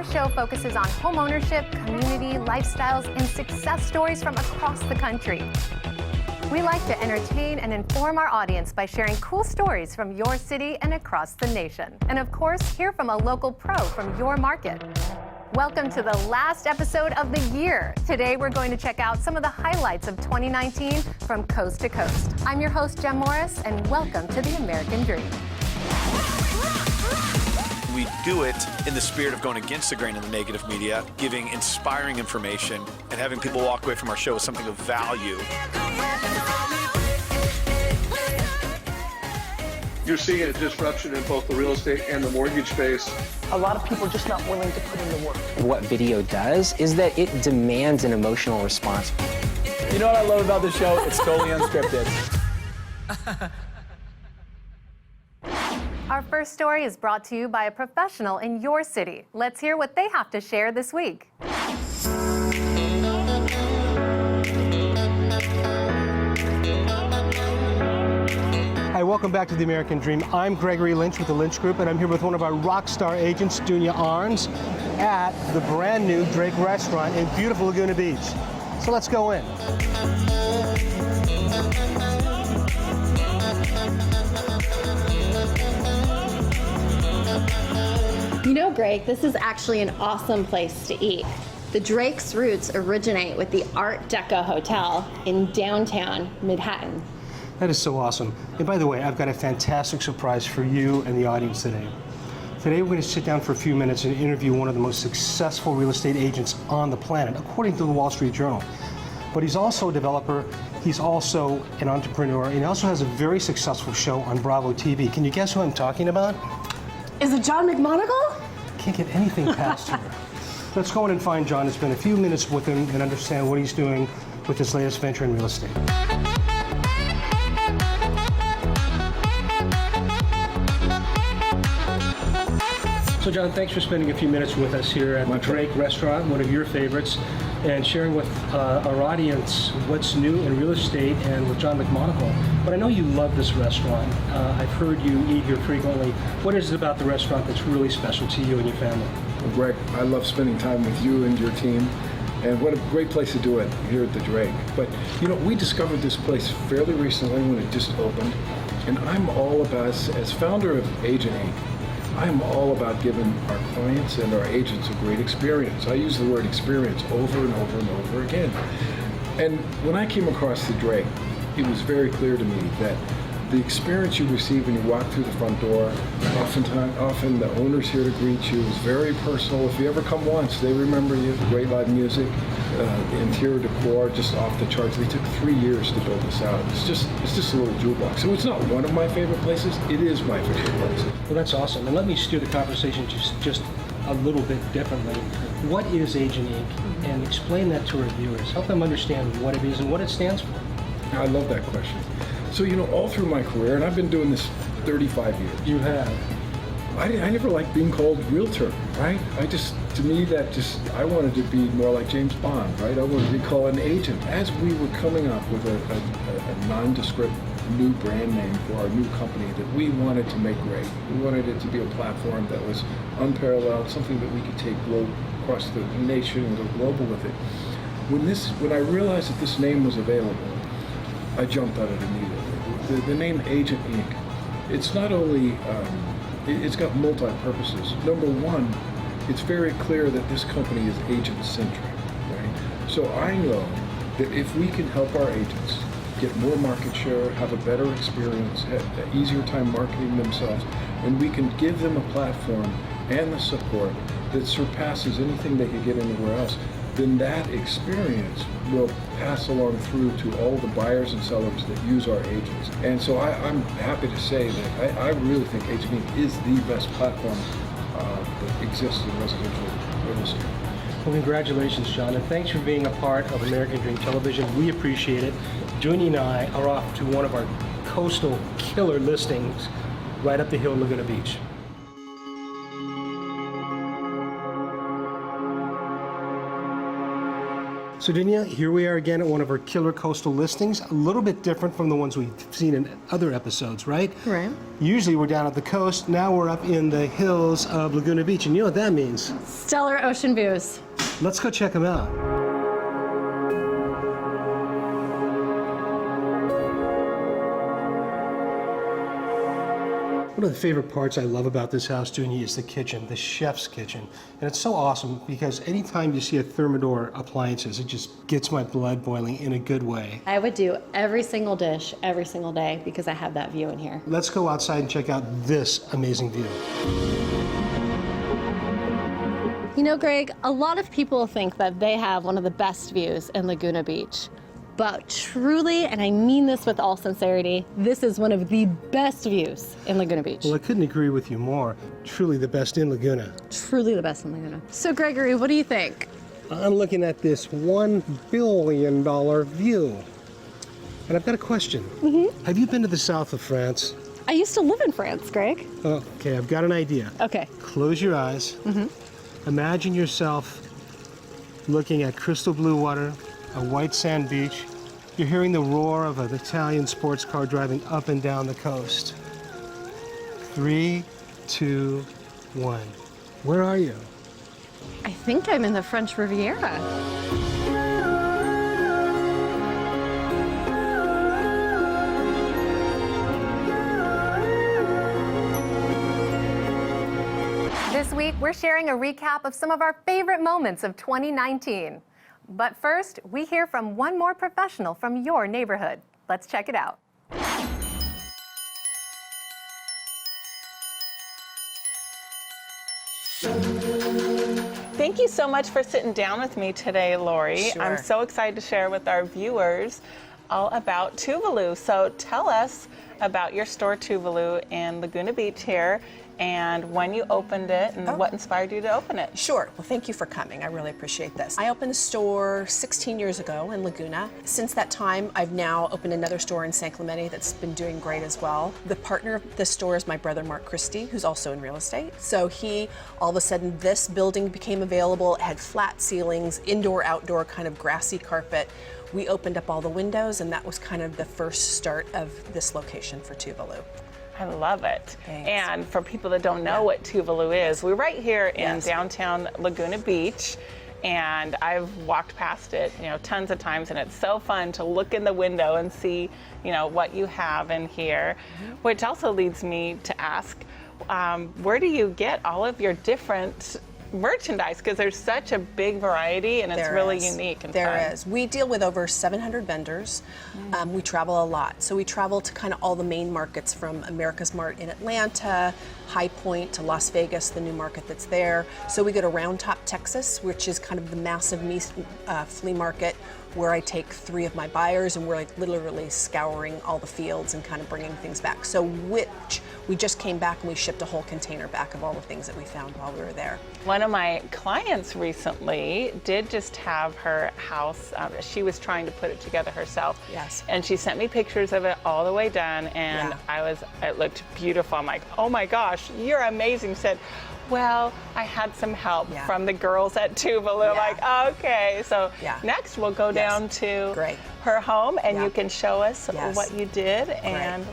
Our show focuses on homeownership, community, lifestyles, and success stories from across the country. We like to entertain and inform our audience by sharing cool stories from your city and across the nation. And of course, hear from a local pro from your market. Welcome to the last episode of the year. Today, we're going to check out some of the highlights of 2019 from coast to coast. I'm your host, Jem Morris, and welcome to the American Dream. We do it in the spirit of going against the grain of the negative media, giving inspiring information, and having people walk away from our show with something of value. You're seeing a disruption in both the real estate and the mortgage space. A lot of people are just not willing to put in the work. What video does is that it demands an emotional response. You know what I love about the show? It's totally unscripted. Our first story is brought to you by a professional in your city. Let's hear what they have to share this week. Hi, welcome back to the American Dream. I'm Gregory Lynch with the Lynch Group, and I'm here with one of our rock star agents, Dunya Arns, at the brand new Drake restaurant in beautiful Laguna Beach. So let's go in. You know, Greg, this is actually an awesome place to eat. The Drake's roots originate with the Art Deco Hotel in downtown Manhattan. That is so awesome. And by the way, I've got a fantastic surprise for you and the audience today. Today, we're going to sit down for a few minutes and interview one of the most successful real estate agents on the planet, according to the Wall Street Journal. But he's also a developer, he's also an entrepreneur, and he also has a very successful show on Bravo TV. Can you guess who I'm talking about? Is it John McMonagle? Can't get anything past here. Let's go in and find John and spend a few minutes with him and understand what he's doing with his latest venture in real estate. So John, thanks for spending a few minutes with us here at the Drake restaurant, one of your favorites, and sharing with our audience what's new in real estate and with John McMonagle. But I know you love this restaurant. I've heard you eat here frequently. What is it about the restaurant that's really special to you and your family? Well, Greg, I love spending time with you and your team, and what a great place to do it here at the Drake. But, you know, we discovered this place fairly recently when it just opened, and I'm all about, as founder of Agent Inc., I'm all about giving our clients and our agents a great experience. I use the word experience over and over and over again. And when I came across the Drake, it was very clear to me that the experience you receive when you walk through the front door, often the owner's here to greet you, is very personal. If you ever come once, they remember you. Great live music, the interior decor, just off the charts. They took 3 years to build this out. It's just a little jewel box. So it's not one of my favorite places. It is my favorite place. Well, that's awesome. And let me steer the conversation just a little bit differently. What is Agent Inc.? And explain that to our viewers. Help them understand what it is and what it stands for. I love that question. So, you know, all through my career, and I've been doing this 35 years. You have. I never liked being called realtor, right? To me, I wanted to be more like James Bond, right? I wanted to be called an agent. As we were coming up with a nondescript new brand name for our new company that we wanted to make great. We wanted it to be a platform that was unparalleled, something that we could take across the nation and go global with it. When I realized that this name was available, I jumped on it immediately. The name Agent Inc., it's not only, it's got multi-purposes. Number one, it's very clear that this company is agent-centric, right? So I know that if we can help our agents get more market share, have a better experience, have an easier time marketing themselves, and we can give them a platform and the support that surpasses anything they could get anywhere else, then that experience will pass along through to all the buyers and sellers that use our agents. And so I'm happy to say that I really think Agent Inc. is the best platform that exists in residential real estate. Well, congratulations, John, and thanks for being a part of American Dream Television. We appreciate it. Junie and I are off to one of our coastal killer listings right up the hill in Laguna Beach. So Danielle, here we are again at one of our killer coastal listings, a little bit different from the ones we've seen in other episodes, right? Right. Usually we're down at the coast, now we're up in the hills of Laguna Beach, and you know what that means? Stellar ocean views. Let's go check them out. One of the favorite parts I love about this house, Dunya, is the kitchen, the chef's kitchen. And it's so awesome because anytime you see a Thermador appliances, it just gets my blood boiling in a good way. I would do every single dish every single day because I have that view in here. Let's go outside and check out this amazing view. You know, Greg, a lot of people think that they have one of the best views in Laguna Beach. But truly, and I mean this with all sincerity, this is one of the best views in Laguna Beach. Well, I couldn't agree with you more. Truly the best in Laguna. Truly the best in Laguna. So Gregory, what do you think? I'm looking at this $1 billion view. And I've got a question. Have you been to the south of France? I used to live in France, Greg. Okay, I've got an idea. Okay. Close your eyes. Imagine yourself looking at crystal blue water, a white sand beach. You're hearing the roar of an Italian sports car driving up and down the coast. 3, 2, 1. Where are you? I think I'm in the French Riviera. This week, we're sharing a recap of some of our favorite moments of 2019. But first, we hear from one more professional from your neighborhood. Let's check it out. Thank you so much for sitting down with me today, Lori. Sure. I'm so excited to share with our viewers all about Tuvalu. So tell us about your store Tuvalu in Laguna Beach here, and when you opened it and what inspired you to open it. Sure. Well, thank you for coming. I really appreciate this. I opened a store 16 years ago in Laguna. Since that time, I've now opened another store in San Clemente that's been doing great as well. The partner of this store is my brother, Mark Christie, who's also in real estate. So all of a sudden, this building became available. It had flat ceilings, indoor, outdoor, kind of grassy carpet. We opened up all the windows, and that was kind of the first start of this location for Tuvalu. I love it. Thanks. And for people that don't know what Tuvalu is, we're right here in downtown Laguna Beach, and I've walked past it, tons of times, and it's so fun to look in the window and see, what you have in here, which also leads me to ask, where do you get all of your different merchandise, because there's such a big variety and it's really unique and fun. There is. We deal with over 700 vendors. We travel a lot. So we travel to kind of all the main markets, from America's Mart in Atlanta, High Point to Las Vegas, the new market that's there. So we go to Round Top, Texas, which is kind of the massive flea market, where I take 3 of my buyers and we're like literally scouring all the fields and kind of bringing things back. So we just came back and we shipped a whole container back of all the things that we found while we were there. One of my clients recently did just have her house, she was trying to put it together herself. Yes. And she sent me pictures of it all the way done, and it looked beautiful. I'm like, oh my gosh, you're amazing. She said, well, I had some help from the girls at Tuvalu. Like, okay. So next we'll go down to her home, and you can show us what you did and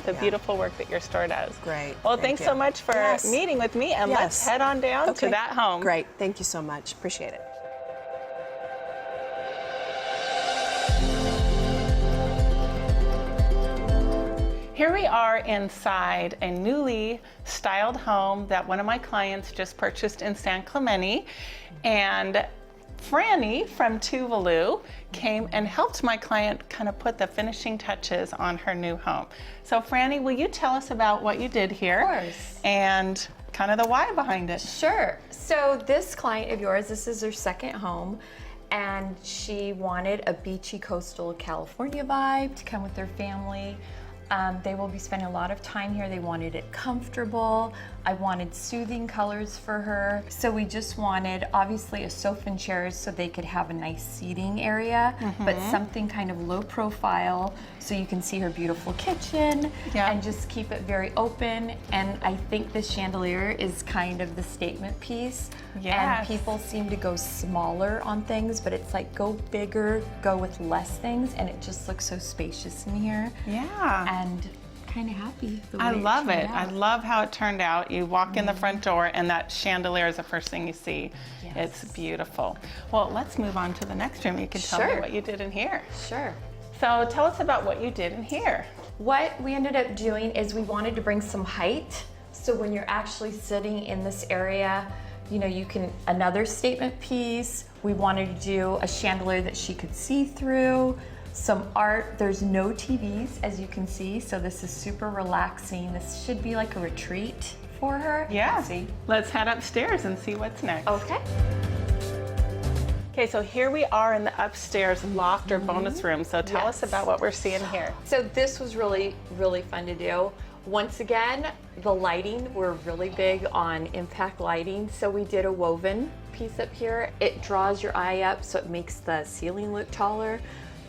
the beautiful work that your store does. Great. Well, thanks so much for meeting with me, and let's head on down to that home. Great. Thank you so much. Appreciate it. Here we are inside a newly styled home that one of my clients just purchased in San Clemente, and Franny from Tuvalu came and helped my client kind of put the finishing touches on her new home. So Franny, will you tell us about what you did here? Of course. And kind of the why behind it. Sure. So this client of yours, this is her second home, and she wanted a beachy coastal California vibe to come with her family. They will be spending a lot of time here. They wanted it comfortable. I wanted soothing colors for her. So we just wanted, obviously, a sofa and chairs so they could have a nice seating area, but something kind of low profile so you can see her beautiful kitchen and just keep it very open. And I think the chandelier is kind of the statement piece. And people seem to go smaller on things, but it's like go bigger, go with less things, and it just looks so spacious in here. Yeah. And kind of happy. I love it. I love how it turned out. You walk in the front door and that chandelier is the first thing you see. It's beautiful. Well, let's move on to the next room. You can tell me what you did in here. Sure. So tell us about what you did in here. What we ended up doing is we wanted to bring some height. So when you're actually sitting in this area, you know, you can, another statement piece. We wanted to do a chandelier that she could see through. Some art. There's no TVs, as you can see, so this is super relaxing. This should be like a retreat for her. Yeah. Let's head upstairs and see what's next. Okay. Okay, so here we are in the upstairs loft or bonus room. So tell us about what we're seeing here. So this was really, really fun to do. Once again, the lighting, we're really big on impact lighting. So we did a woven piece up here. It draws your eye up, so it makes the ceiling look taller.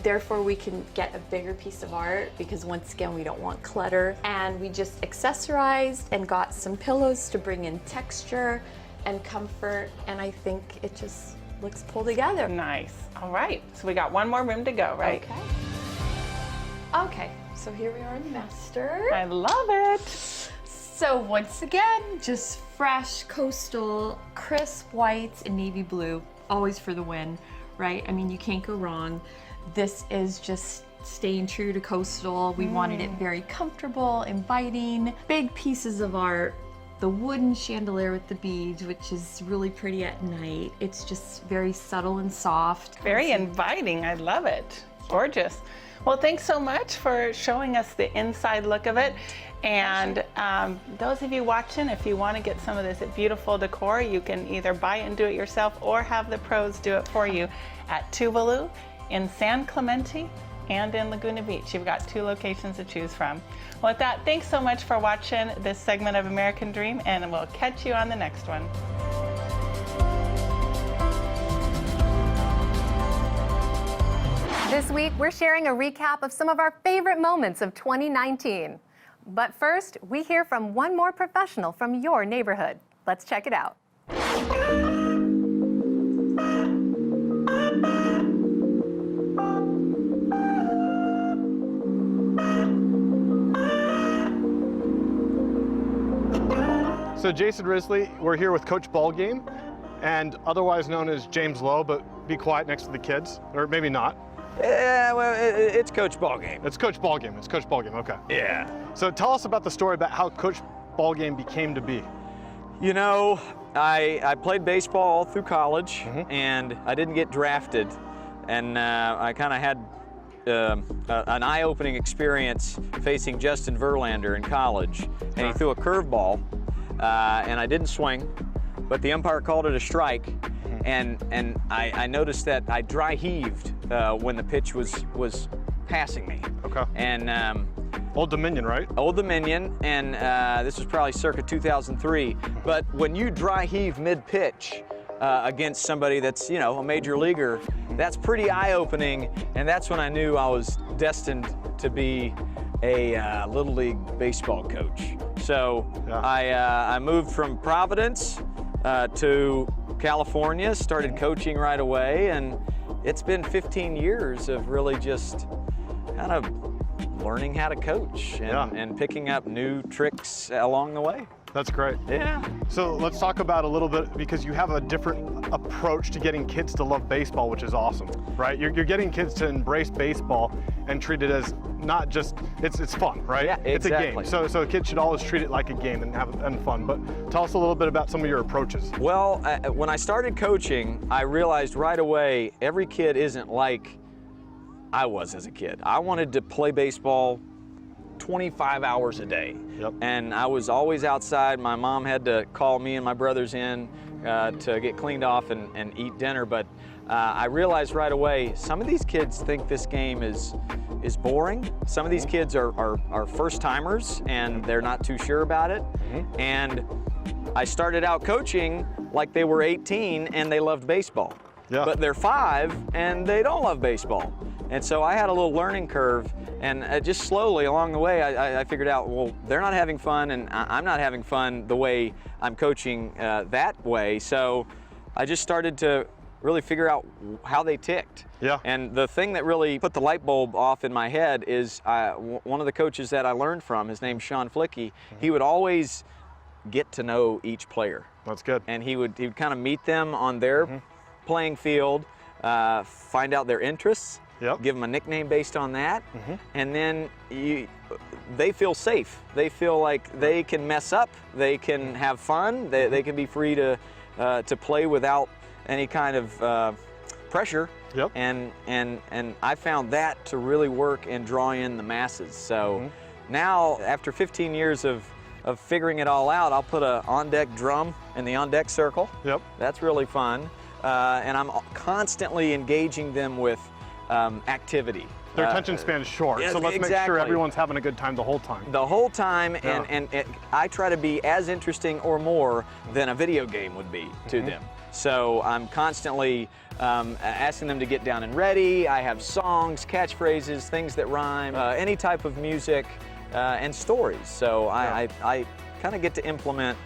Therefore, we can get a bigger piece of art because once again, we don't want clutter. And we just accessorized and got some pillows to bring in texture and comfort. And I think it just looks pulled together. Nice. All right. So we got one more room to go, right? Okay. Okay. So here we are in the master. I love it. So once again, just fresh, coastal, crisp whites and navy blue, always for the win, right? I mean, you can't go wrong. This is just staying true to coastal. We wanted it very comfortable, inviting, big pieces of art. The wooden chandelier with the beads, which is really pretty at night. It's just very subtle and soft. Very inviting. I love it. Gorgeous. Well, thanks so much for showing us the inside look of it. And those of you watching, if you want to get some of this beautiful decor, you can either buy it and do it yourself or have the pros do it for you at Tuvalu, in San Clemente, and in Laguna Beach. You've got 2 locations to choose from. Well, with that, thanks so much for watching this segment of American Dream, and we'll catch you on the next one. This week, we're sharing a recap of some of our favorite moments of 2019. But first, we hear from one more professional from your neighborhood. Let's check it out. So Jason Risley, we're here with Coach Ballgame, and otherwise known as James Lowe, but be quiet next to the kids, or maybe not. Well, it's Coach Ballgame. It's Coach Ballgame. It's Coach Ballgame. Okay. Yeah. So tell us about the story about how Coach Ballgame became to be. You know, I played baseball all through college, and I didn't get drafted, and I kind of had an eye-opening experience facing Justin Verlander in college, and he threw a curveball, and I didn't swing, but the umpire called it a strike, and I noticed that I dry heaved when the pitch was passing me. Okay. And Old Dominion, right? Old Dominion, and this was probably circa 2003. But when you dry heave mid-pitch against somebody that's, you know, a major leaguer, that's pretty eye-opening, and that's when I knew I was destined to be a Little League baseball coach. So I moved from Providence to California, started coaching right away, and it's been 15 years of really just kind of learning how to coach and picking up new tricks along the way. That's great. Yeah. So let's talk about a little bit, because you have a different approach to getting kids to love baseball, which is awesome, right? You're getting kids to embrace baseball and treat it as not just, it's fun, right? Yeah, exactly. It's a game. So kids should always treat it like a game and have fun. But tell us a little bit about some of your approaches. Well, when I started coaching, I realized right away every kid isn't like I was as a kid. I wanted to play baseball 25 hours a day. Yep. And I was always outside. My mom had to call me and my brothers in to get cleaned off and eat dinner. But I realized right away, some of these kids think this game is is boring. Some of these kids are first timers and they're not too sure about it. And I started out coaching like they were 18 and they loved baseball. Yeah. But they're 5 and they don't love baseball. And so I had a little learning curve, and just slowly along the way I figured out, well, they're not having fun and I'm not having fun the way I'm coaching that way. So I just started to really figure out how they ticked. Yeah. And the thing that really put the light bulb off in my head is one of the coaches that I learned from, his name's Sean Flicky, he would always get to know each player. That's good. And he would kind of meet them on their playing field, find out their interests, give them a nickname based on that, and then they feel safe. They feel like they can mess up, they can have fun, they can be free to play without any kind of pressure. And I found that to really work and draw in the masses. So now, after 15 years of figuring it all out, I'll put an on-deck drum in the on-deck circle. That's really fun. And I'm constantly engaging them with activity. Their attention span is short, so let's make sure everyone's having a good time the whole time. The whole time, and I try to be as interesting or more than a video game would be to them. So I'm constantly asking them to get down and ready. I have songs, catchphrases, things that rhyme, any type of music, and stories. So I kind of get to implement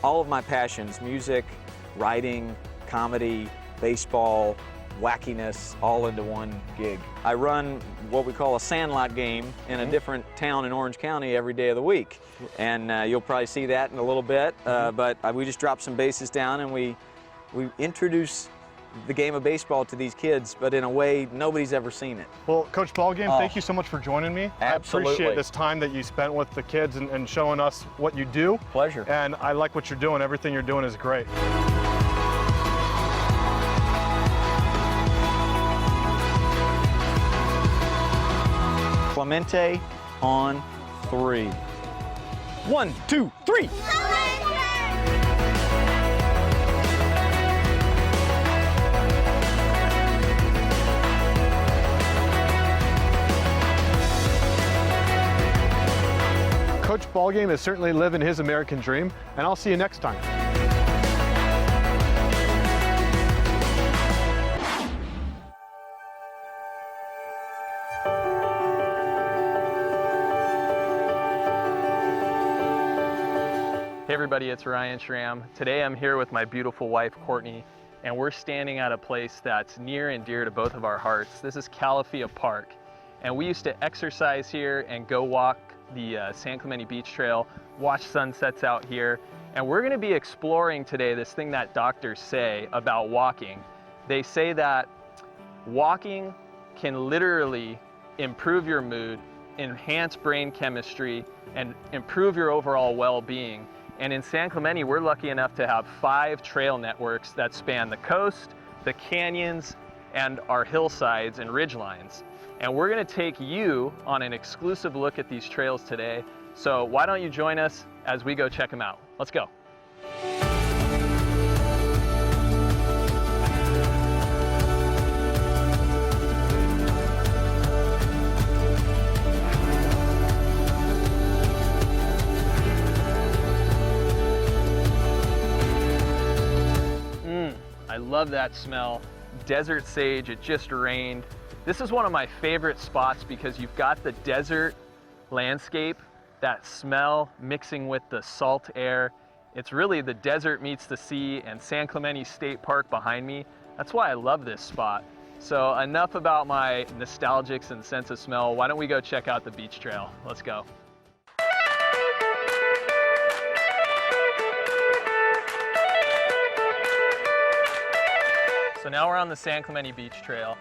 all of my passions: music, writing, comedy, baseball, wackiness, all into one gig. I run what we call a sandlot game in a different town in Orange County every day of the week. And you'll probably see that in a little bit, but we just drop some bases down and we introduce the game of baseball to these kids, but in a way nobody's ever seen it. Well, Coach Ballgame, thank you so much for joining me. Absolutely. I appreciate this time that you spent with the kids and showing us what you do. Pleasure. And I like what you're doing. Everything you're doing is great. Clemente on 3. 1, 2, 3. Coach Ballgame is certainly living his American dream, and I'll see you next time. Hey everybody, it's Ryan Schramm. Today I'm here with my beautiful wife, Courtney, and we're standing at a place that's near and dear to both of our hearts. This is Calafia Park, and we used to exercise here and go walk the San Clemente Beach Trail, watch sunsets out here, and we're gonna be exploring today this thing that doctors say about walking. They say that walking can literally improve your mood, enhance brain chemistry, and improve your overall well-being. And in San Clemente, we're lucky enough to have 5 trail networks that span the coast, the canyons, and our hillsides and ridgelines. And we're gonna take you on an exclusive look at these trails today. So why don't you join us as we go check them out? Let's go. I love that smell. Desert sage, it just rained. This is one of my favorite spots because you've got the desert landscape, that smell mixing with the salt air. It's really the desert meets the sea, and San Clemente State Park behind me. That's why I love this spot. So enough about my nostalgics and sense of smell. Why don't we go check out the beach trail? Let's go. So now we're on the San Clemente Beach Trail.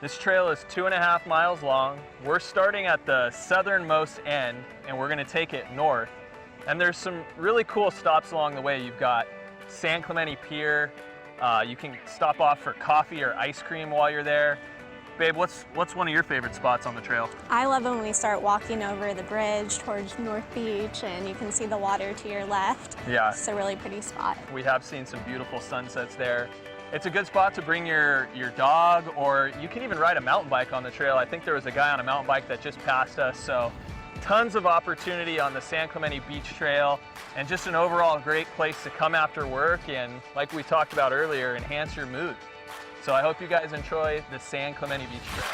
This trail is 2.5 miles long. We're starting at the southernmost end and we're gonna take it north. And there's some really cool stops along the way. You've got San Clemente Pier. You can stop off for coffee or ice cream while you're there. Babe, what's one of your favorite spots on the trail? I love when we start walking over the bridge towards North Beach and you can see the water to your left. Yeah. It's a really pretty spot. We have seen some beautiful sunsets there. It's a good spot to bring your dog, or you can even ride a mountain bike on the trail. I think there was a guy on a mountain bike that just passed us, so tons of opportunity on the San Clemente Beach Trail, and just an overall great place to come after work and, like we talked about earlier, enhance your mood. So I hope you guys enjoy the San Clemente Beach Trail.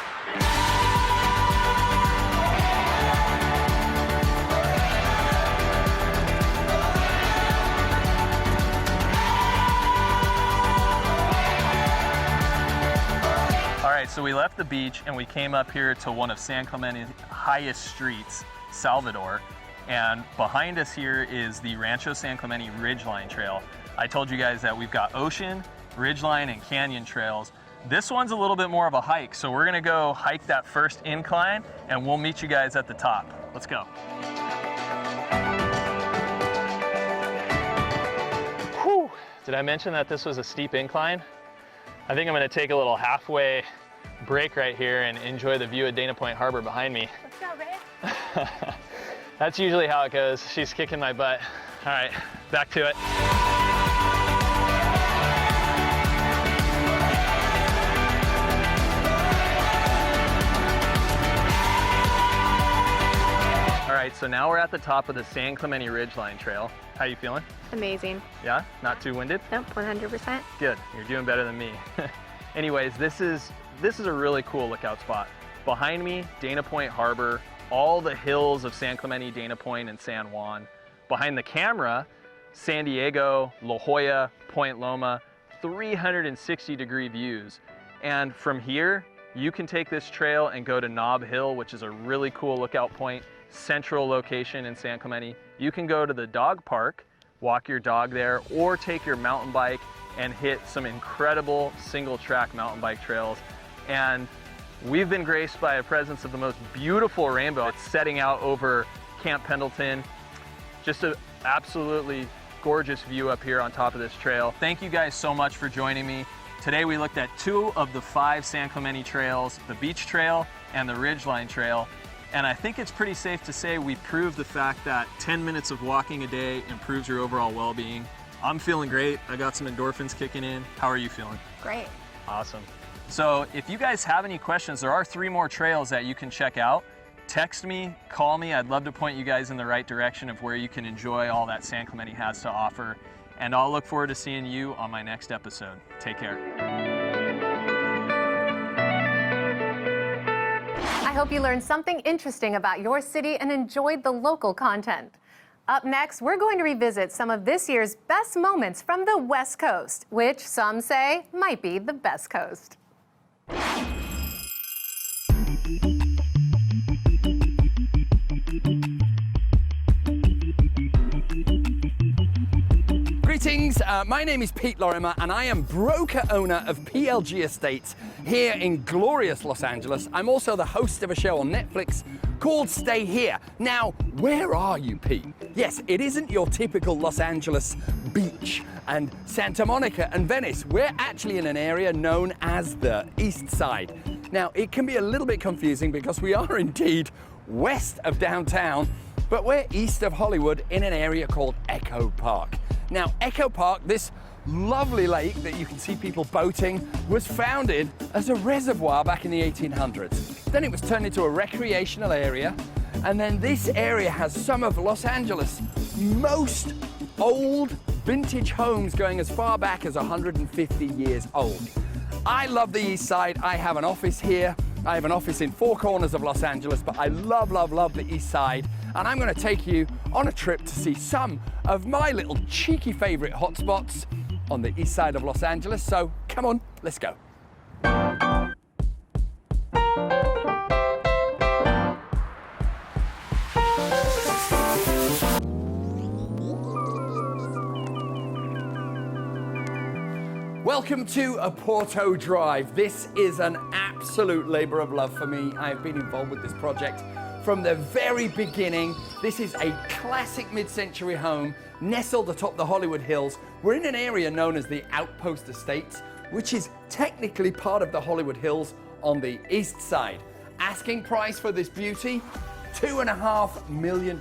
All right, so we left the beach and we came up here to one of San Clemente's highest streets, Salvador. And behind us here is the Rancho San Clemente Ridgeline Trail. I told you guys that we've got ocean, ridgeline, and canyon trails. This one's a little bit more of a hike, so we're gonna go hike that first incline and we'll meet you guys at the top. Let's go. Whew. Did I mention that this was a steep incline? I think I'm gonna take a little halfway break right here and enjoy the view of Dana Point Harbor behind me. Let's go, Rick. That's usually how it goes. She's kicking my butt. All right, back to it. All right, so now we're at the top of the San Clemente Ridgeline Trail. How you feeling? Amazing. Yeah? Not too winded? Nope, 100%. Good, you're doing better than me. Anyways, this is a really cool lookout spot. Behind me, Dana Point Harbor, all the hills of San Clemente, Dana Point, and San Juan. Behind the camera, San Diego, La Jolla, Point Loma, 360-degree views. And from here, you can take this trail and go to Nob Hill, which is a really cool lookout point, central location in San Clemente. You can go to the dog park, walk your dog there, or take your mountain bike and hit some incredible single-track mountain bike trails. And we've been graced by a presence of the most beautiful rainbow. It's setting out over Camp Pendleton. Just an absolutely gorgeous view up here on top of this trail. Thank you guys so much for joining me. Today we looked at 2 of the 5 San Clemente trails, the Beach Trail and the Ridgeline Trail. And I think it's pretty safe to say we proved the fact that 10 minutes of walking a day improves your overall well-being. I'm feeling great. I got some endorphins kicking in. How are you feeling? Great. Awesome. So if you guys have any questions, there are 3 more trails that you can check out. Text me, call me. I'd love to point you guys in the right direction of where you can enjoy all that San Clemente has to offer. And I'll look forward to seeing you on my next episode. Take care. I hope you learned something interesting about your city and enjoyed the local content. Up next, we're going to revisit some of this year's best moments from the West Coast, which some say might be the best coast. Greetings, my name is Pete Lorimer and I am broker owner of PLG Estates here in glorious Los Angeles. I'm also the host of a show on Netflix called Stay Here. Now, where are you, Pete? Yes, it isn't your typical Los Angeles beach and Santa Monica and Venice. We're actually in an area known as the East Side. Now, it can be a little bit confusing because we are indeed west of downtown, but we're east of Hollywood in an area called Echo Park. Now, Echo Park, this lovely lake that you can see people boating, was founded as a reservoir back in the 1800s. Then it was turned into a recreational area, and then this area has some of Los Angeles' most old vintage homes going as far back as 150 years old. I love the East Side. I have an office here. I have an office in 4 corners of Los Angeles, but I love, love, love the East Side. And I'm going to take you on a trip to see some of my little cheeky favorite hotspots on the East Side of Los Angeles. So come on, let's go. Welcome to Oporto Drive. This is an absolute labor of love for me. I've been involved with this project from the very beginning. This is a classic mid-century home nestled atop the Hollywood Hills. We're in an area known as the Outpost Estates, which is technically part of the Hollywood Hills on the east side. Asking price for this beauty, $2.5 million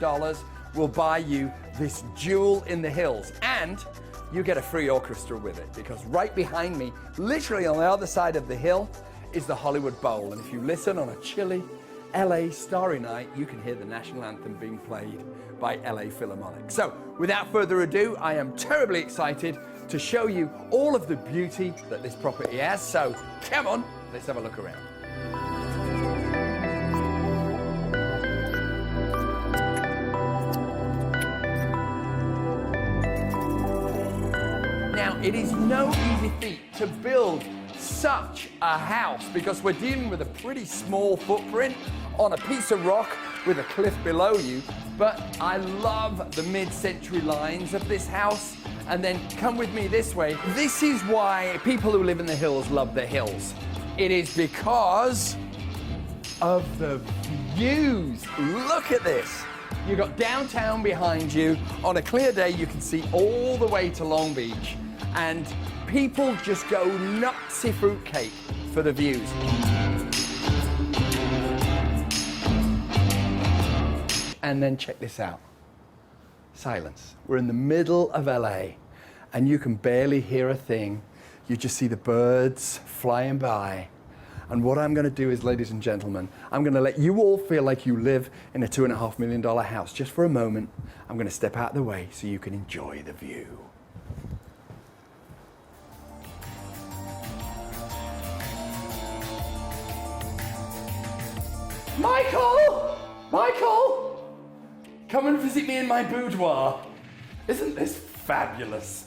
will buy you this jewel in the hills. And you get a free orchestra with it, because right behind me, literally on the other side of the hill, is the Hollywood Bowl. And if you listen on a chilly LA starry night, you can hear the national anthem being played by LA Philharmonic. So without further ado, I am terribly excited to show you all of the beauty that this property has. So come on, let's have a look around. Now, it is no easy feat to build such a house, because we're dealing with a pretty small footprint on a piece of rock with a cliff below you. But I love the mid-century lines of this house. And then come with me this way. This is why people who live in the hills love the hills. It is because of the views. Look at this. You've got downtown behind you. On a clear day, you can see all the way to Long Beach. And people just go nutsy fruitcake for the views. And then check this out. Silence. We're in the middle of LA, and you can barely hear a thing. You just see the birds flying by. And what I'm going to do is, ladies and gentlemen, I'm going to let you all feel like you live in a $2.5 million house. Just for a moment, I'm going to step out of the way so you can enjoy the view. Michael! Michael! Come and visit me in my boudoir. Isn't this fabulous?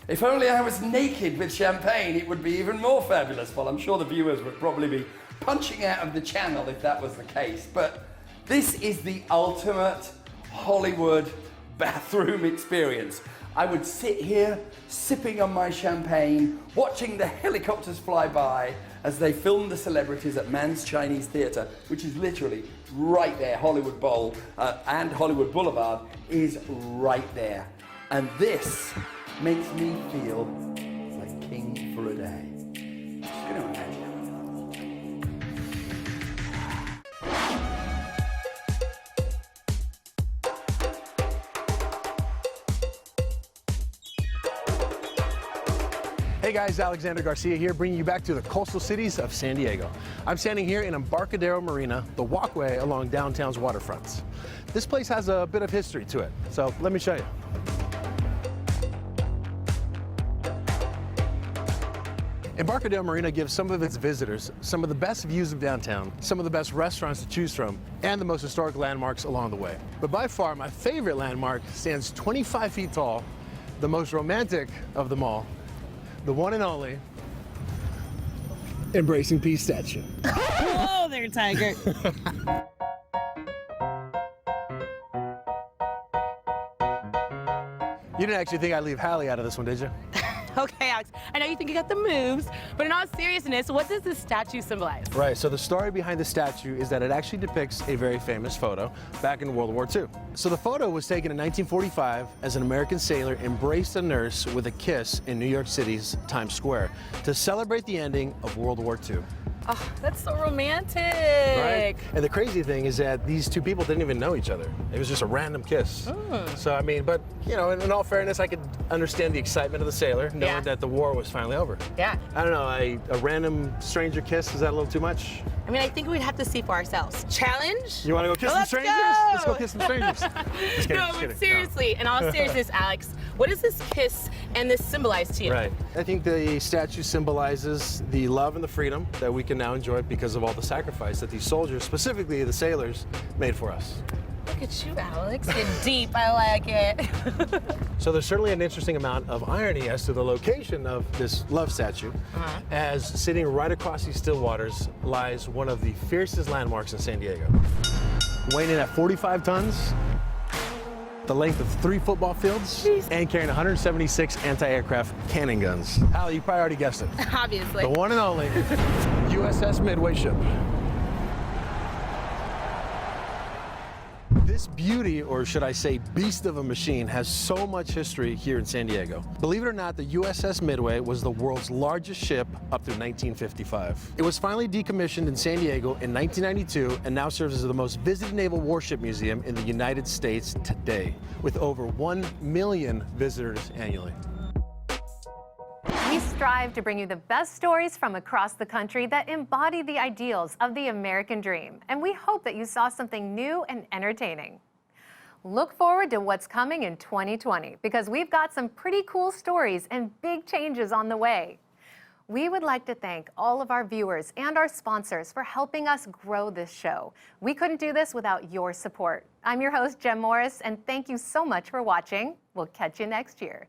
If only I was naked with champagne, it would be even more fabulous. Well, I'm sure the viewers would probably be punching out of the channel if that was the case. But this is the ultimate Hollywood bathroom experience. I would sit here sipping on my champagne, watching the helicopters fly by as they film the celebrities at Mann's Chinese Theatre, which is literally right there. Hollywood Bowl and Hollywood Boulevard is right there. And this makes me feel like king for a day. Just gonna imagine. Hey guys, Alexander Garcia here, bringing you back to the coastal cities of San Diego. I'm standing here in Embarcadero Marina, the walkway along downtown's waterfronts. This place has a bit of history to it, so let me show you. Embarcadero Marina gives some of its visitors some of the best views of downtown, some of the best restaurants to choose from, and the most historic landmarks along the way. But by far, my favorite landmark stands 25 feet tall, the most romantic of them all, the one and only Embracing Peace statue. Hello there, Tiger. You didn't actually think I'd leave Hallie out of this one, did you? Okay, Alex, I know you think you got the moves, but in all seriousness, what does this statue symbolize? Right, so the story behind the statue is that it actually depicts a very famous photo back in World War II. So the photo was taken in 1945 as an American sailor embraced a nurse with a kiss in New York City's Times Square to celebrate the ending of World War II. Oh, that's so romantic. Right? And the crazy thing is that these two people didn't even know each other. It was just a random kiss. So, I mean, but, you know, in all fairness, I could understand the excitement of the sailor, knowing that the war was finally over. Yeah. I don't know, a random stranger kiss, is that a little too much? I mean, I think we'd have to see for ourselves. Challenge? You want to go kiss some strangers? Go! Let's go kiss some strangers. Just kidding, No, just but kidding. seriously, in all seriousness, Alex, what does this kiss and this symbolize to you? Right. I think the statue symbolizes the love and the freedom that we can now enjoy because of all the sacrifice that these soldiers, specifically the sailors, made for us. Look at you, Alex. Get deep. I like it. So there's certainly an interesting amount of irony as to the location of this love statue, as sitting right across these still waters lies one of the fiercest landmarks in San Diego. Weighing in at 45 tons, the length of 3 football fields, and carrying 176 anti-aircraft cannon guns. Hallie, you probably already guessed it. Obviously. The one and only USS Midway ship. This beauty, or should I say beast of a machine, has so much history here in San Diego. Believe it or not, the USS Midway was the world's largest ship up through 1955. It was finally decommissioned in San Diego in 1992 and now serves as the most visited naval warship museum in the United States today, with over 1 million visitors annually. We strive to bring you the best stories from across the country that embody the ideals of the American dream, and we hope that you saw something new and entertaining. Look forward to what's coming in 2020 because we've got some pretty cool stories and big changes on the way. We would like to thank all of our viewers and our sponsors for helping us grow this show. We couldn't do this without your support. I'm your host, Jem Morris, and thank you so much for watching. We'll catch you next year.